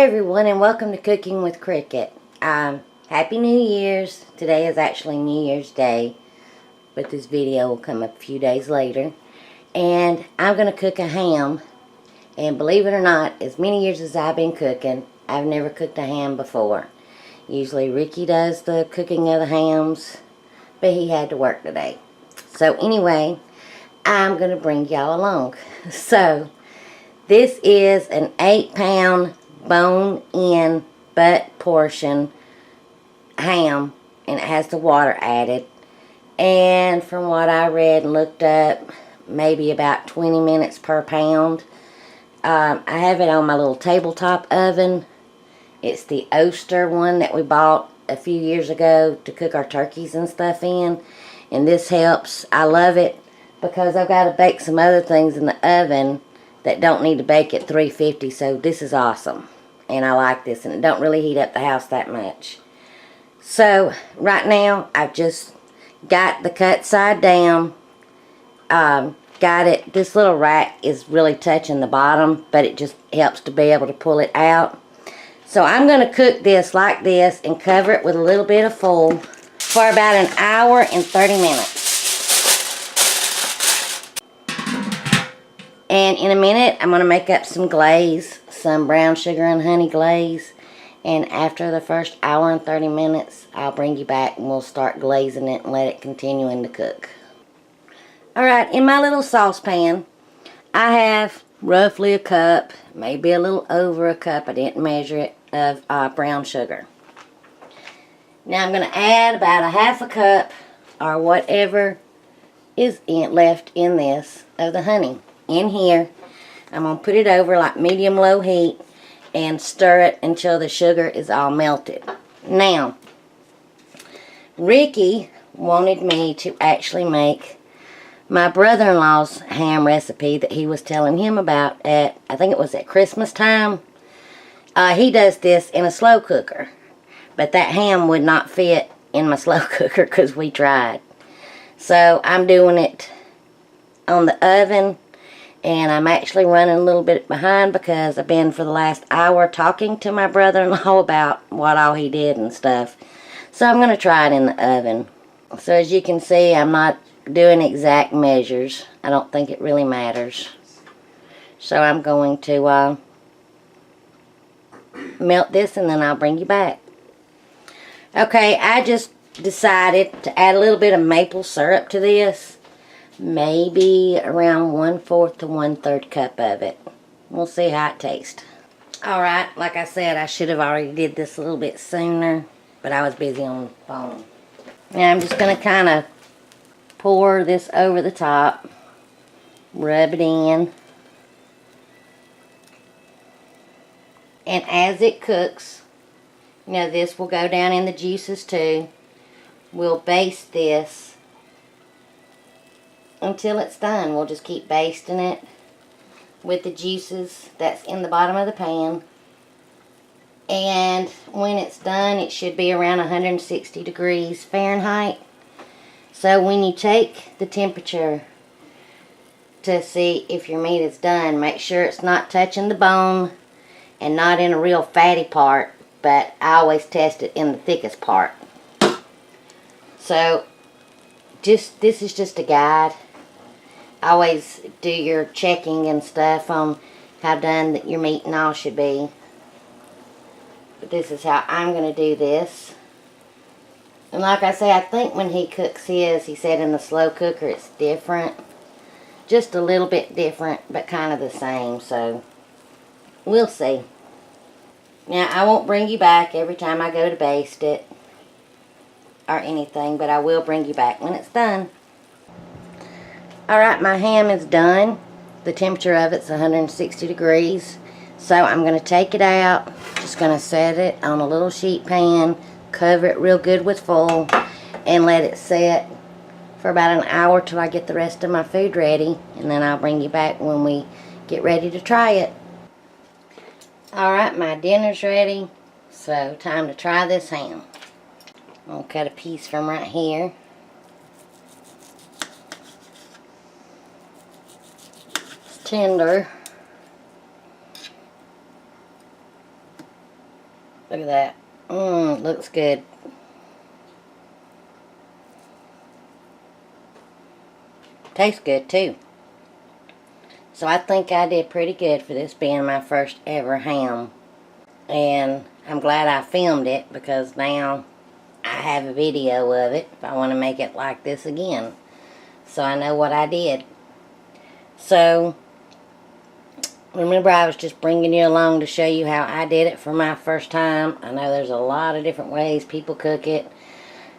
everyone, and welcome to Cooking with Cricket. Happy New Year's. Today is actually New Year's Day, but this video will come up a few days later. And I'm going to cook a ham. And believe it or not, as many years as I've been cooking, I've never cooked a ham before. Usually Ricky does the cooking of the hams, but he had to work today. So anyway, I'm going to bring y'all along. So, this is an 8-pound bone-in butt portion ham, and it has the water added. And from what I read and looked up, maybe about 20 minutes per pound. I have it on my little tabletop oven. It's the Oster one that we bought a few years ago to cook our turkeys and stuff in. And this helps. I love it because I've got to bake some other things in the oven that don't need to bake at 350, so this is awesome. And I like this, and it don't really heat up the house that much. So, right now, I've just got the cut side down. Got it, this little rack is really touching the bottom, but it just helps to be able to pull it out. So, I'm going to cook this like this and cover it with a little bit of foil for about an hour and 30 minutes. And in a minute, I'm going to make up some glaze, some brown sugar and honey glaze. And after the first hour and 30 minutes, I'll bring you back and we'll start glazing it and let it continue to cook. Alright, in my little saucepan, I have roughly a cup, maybe a little over a cup, I didn't measure it, of brown sugar. Now I'm going to add about a half a cup, or whatever is left in this, of the honey. In here, I'm going to put it over like medium-low heat and stir it until the sugar is all melted. Now, Ricky wanted me to actually make my brother-in-law's ham recipe that he was telling him about at, I think it was at Christmas time. He does this in a slow cooker, but that ham would not fit in my slow cooker because we tried. So I'm doing it on the oven. And I'm actually running a little bit behind because I've been for the last hour talking to my brother-in-law about what all he did and stuff. So I'm going to try it in the oven. So as you can see, I'm not doing exact measures. I don't think it really matters. So I'm going to melt this and then I'll bring you back. Okay, I just decided to add a little bit of maple syrup to this. Maybe around 1/4 to 1/3 cup of it. We'll see how it tastes. Alright, like I said, I should have already did this a little bit sooner, but I was busy on the phone. Now I'm just going to kind of pour this over the top, rub it in, and as it cooks, you know, this will go down in the juices too. We'll baste this until it's done. We'll just keep basting it with the juices that's in the bottom of the pan. And when it's done, it should be around 160 degrees Fahrenheit. So when you take the temperature to see if your meat is done, make sure it's not touching the bone and not in a real fatty part, but I always test it in the thickest part. So this is just a guide. Always do your checking and stuff on how done that your meat and all should be. But this is how I'm going to do this. And like I say, I think when he cooks his, he said in the slow cooker it's different. Just a little bit different, but kind of the same. So, we'll see. Now, I won't bring you back every time I go to baste it or anything, but I will bring you back when it's done. Alright, my ham is done. The temperature of it's 160 degrees. So I'm going to take it out. Just going to set it on a little sheet pan. Cover it real good with foil. And let it set for about an hour till I get the rest of my food ready. And then I'll bring you back when we get ready to try it. Alright, my dinner's ready. So time to try this ham. I'm going to cut a piece from right here. Tender. Look at that. Looks good. Tastes good too. So I think I did pretty good for this being my first ever ham. And I'm glad I filmed it, because now I have a video of it if I want to make it like this again. So I know what I did. So remember, I was just bringing you along to show you how I did it for my first time. I know there's a lot of different ways people cook it.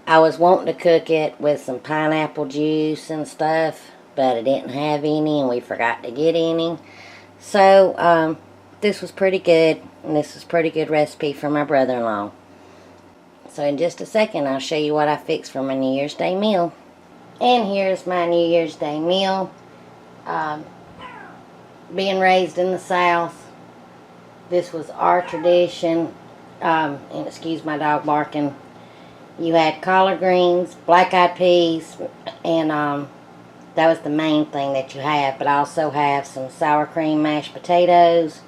I was wanting to cook it with some pineapple juice and stuff, but I didn't have any, and we forgot to get any. So this was pretty good, and this is a pretty good recipe for my brother-in-law. So in just a second, I'll show you what I fixed for my New Year's Day meal. And here's my New Year's Day meal. Being raised in the South, this was our tradition. And excuse my dog barking. You had collard greens, black-eyed peas, and that was the main thing that you have. But I also have some sour cream mashed potatoes,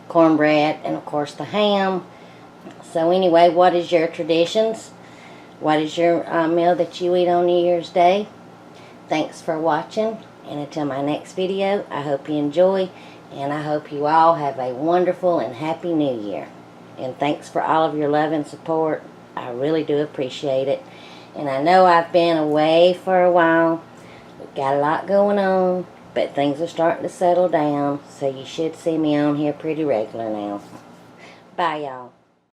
cornbread, and of course the ham. So anyway, what is your traditions? What is your meal that you eat on New Year's Day? Thanks for watching, and until my next video, I hope you enjoy, and I hope you all have a wonderful and happy New Year. And thanks for all of your love and support. I really do appreciate it. And I know I've been away for a while. We've got a lot going on, but things are starting to settle down, so you should see me on here pretty regular now. Bye, y'all.